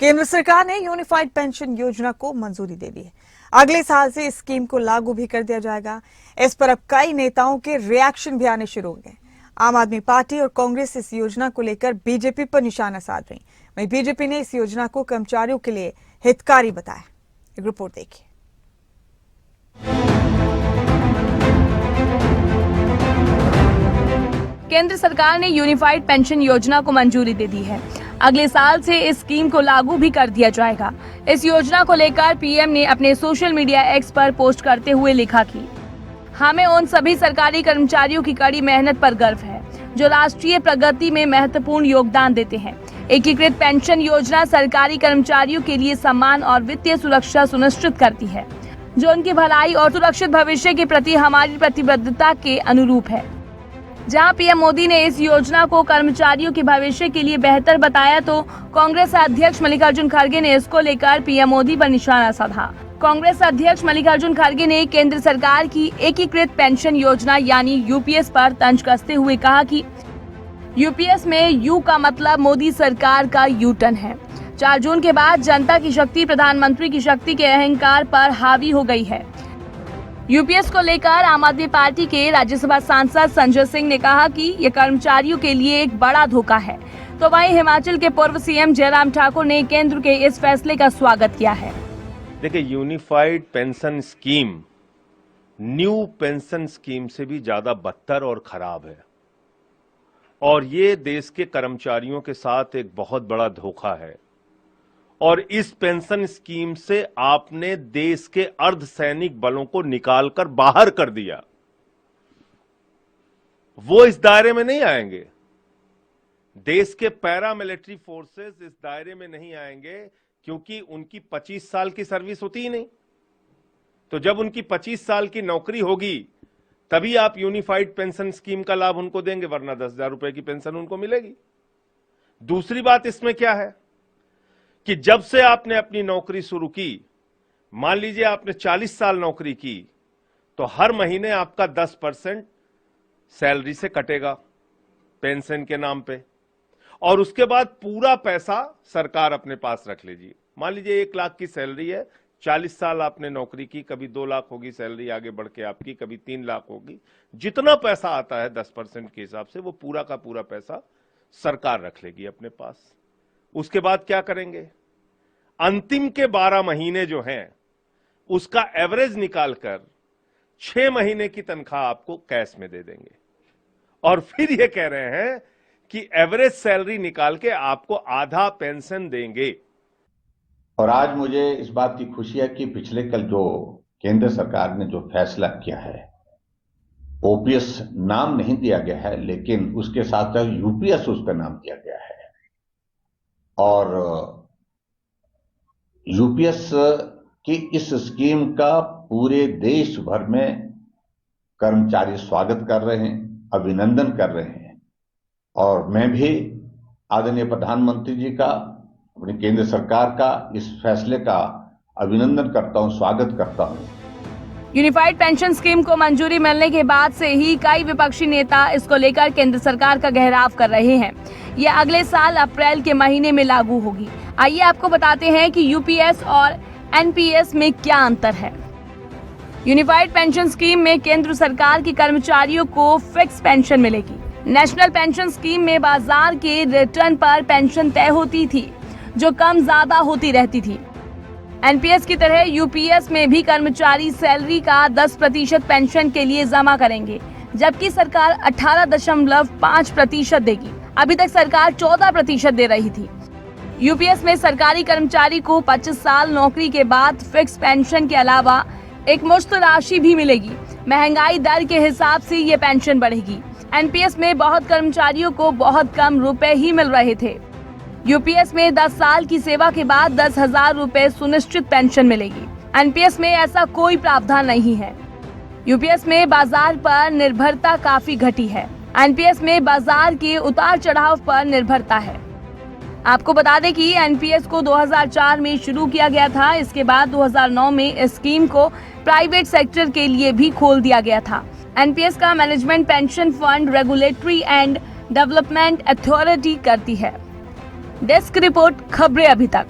केंद्र सरकार ने यूनिफाइड पेंशन योजना को मंजूरी दे दी है। अगले साल से इस स्कीम को लागू भी कर दिया जाएगा। इस पर अब कई नेताओं के रिएक्शन भी आने शुरू हो गए। आम आदमी पार्टी और कांग्रेस इस योजना को लेकर बीजेपी पर निशाना साध रही। वहीं बीजेपी ने इस योजना को कर्मचारियों के लिए हितकारी बताया। एक रिपोर्ट देखिए। केंद्र सरकार ने यूनिफाइड पेंशन योजना को मंजूरी दे दी है। अगले साल से इस स्कीम को लागू भी कर दिया जाएगा। इस योजना को लेकर पीएम ने अपने सोशल मीडिया एक्स पर पोस्ट करते हुए लिखा कि हमें उन सभी सरकारी कर्मचारियों की कड़ी मेहनत पर गर्व है जो राष्ट्रीय प्रगति में महत्वपूर्ण योगदान देते हैं। एकीकृत पेंशन योजना सरकारी कर्मचारियों के लिए सम्मान और वित्तीय सुरक्षा सुनिश्चित करती है, जो उनकी भलाई और सुरक्षित भविष्य के प्रति हमारी प्रतिबद्धता के अनुरूप है। जहां पीएम मोदी ने इस योजना को कर्मचारियों के भविष्य के लिए बेहतर बताया, तो कांग्रेस अध्यक्ष मल्लिकार्जुन खड़गे ने इसको लेकर पीएम मोदी पर निशाना साधा। कांग्रेस अध्यक्ष मल्लिकार्जुन खड़गे ने केंद्र सरकार की एकीकृत पेंशन योजना यानी यूपीएस पर तंज कसते हुए कहा कि यूपीएस में यू का मतलब मोदी सरकार का यू टर्न है। 4 जून के बाद जनता की शक्ति प्रधानमंत्री की शक्ति के अहंकार पर हावी हो गई है। यूपीएस को लेकर आम आदमी पार्टी के राज्यसभा सांसद संजय सिंह ने कहा कि ये कर्मचारियों के लिए एक बड़ा धोखा है। तो वहीं हिमाचल के पूर्व सीएम जयराम ठाकुर ने केंद्र के इस फैसले का स्वागत किया है। देखिए, unified pension scheme new pension scheme से भी ज्यादा बदतर और खराब है और ये देश के कर्मचारियों के साथ एक बहुत बड़ा धोखा है। और इस पेंशन स्कीम से आपने देश के अर्धसैनिक बलों को निकालकर बाहर कर दिया। वो इस दायरे में नहीं आएंगे। देश के पैरामिलिट्री फोर्सेस इस दायरे में नहीं आएंगे क्योंकि उनकी 25 साल की सर्विस होती ही नहीं। तो जब उनकी 25 साल की नौकरी होगी तभी आप यूनिफाइड पेंशन स्कीम का लाभ उनको देंगे, वरना 10,000 रुपए की पेंशन उनको मिलेगी। दूसरी बात इसमें क्या है कि जब से आपने अपनी नौकरी शुरू की, मान लीजिए आपने 40 साल नौकरी की, तो हर महीने आपका 10% सैलरी से कटेगा पेंशन के नाम पे और उसके बाद पूरा पैसा सरकार अपने पास रख लेगी। मान लीजिए 1 लाख की सैलरी है, 40 साल आपने नौकरी की, कभी 2 लाख होगी सैलरी आगे बढ़ के आपकी, कभी 3 लाख होगी। जितना पैसा आता है 10% के हिसाब से वो पूरा का पूरा पैसा सरकार रख लेगी अपने पास। उसके बाद क्या करेंगे? अंतिम के 12 महीने जो हैं उसका एवरेज निकालकर 6 महीने की तनख्वाह आपको कैश में दे देंगे और फिर ये कह रहे हैं कि एवरेज सैलरी निकाल के आपको आधा पेंशन देंगे। और आज मुझे इस बात की खुशी है कि पिछले कल जो केंद्र सरकार ने जो फैसला किया है, ओपीएस नाम नहीं दिया गया है लेकिन उसके साथ साथ यूपीएस उसका नाम दिया गया है। और यूपीएस की इस स्कीम का पूरे देश भर में कर्मचारी स्वागत कर रहे हैं, अभिनंदन कर रहे हैं। और मैं भी आदरणीय प्रधानमंत्री जी का, अपनी केंद्र सरकार का इस फैसले का अभिनंदन करता हूं, स्वागत करता हूं। यूनिफाइड पेंशन स्कीम को मंजूरी मिलने के बाद से ही कई विपक्षी नेता इसको लेकर केंद्र सरकार का घेराव कर रहे हैं। यह अगले साल अप्रैल के महीने में लागू होगी। आइए आपको बताते हैं कि यूपीएस और एनपीएस में क्या अंतर है। यूनिफाइड पेंशन स्कीम में केंद्र सरकार के कर्मचारियों को फिक्स पेंशन मिलेगी। नेशनल पेंशन स्कीम में बाजार के रिटर्न पर पेंशन तय होती थी जो कम ज्यादा होती रहती थी। एनपीएस की तरह यूपीएस में भी कर्मचारी सैलरी का 10% पेंशन के लिए जमा करेंगे, जबकि सरकार 18.5% देगी। अभी तक सरकार 14% दे रही थी। यूपीएस में सरकारी कर्मचारी को 25 साल नौकरी के बाद फिक्स पेंशन के अलावा एक मुश्त राशि भी मिलेगी। महंगाई दर के हिसाब से ये पेंशन बढ़ेगी। एनपीएस में बहुत कर्मचारियों को बहुत कम रुपए ही मिल रहे थे। यूपीएस में 10 साल की सेवा के बाद 10,000 रुपए सुनिश्चित पेंशन मिलेगी। एनपीएस में ऐसा कोई प्रावधान नहीं है। यूपीएस में बाजार पर निर्भरता काफी घटी है। एनपीएस में बाजार के उतार चढ़ाव पर निर्भरता है। आपको बता दें कि एनपीएस को 2004 में शुरू किया गया था। इसके बाद 2009 में इस स्कीम को प्राइवेट सेक्टर के लिए भी खोल दिया गया था। एनपीएस का management pension fund regulatory and development authority करती है। डेस्क रिपोर्ट, खबरें अभी तक।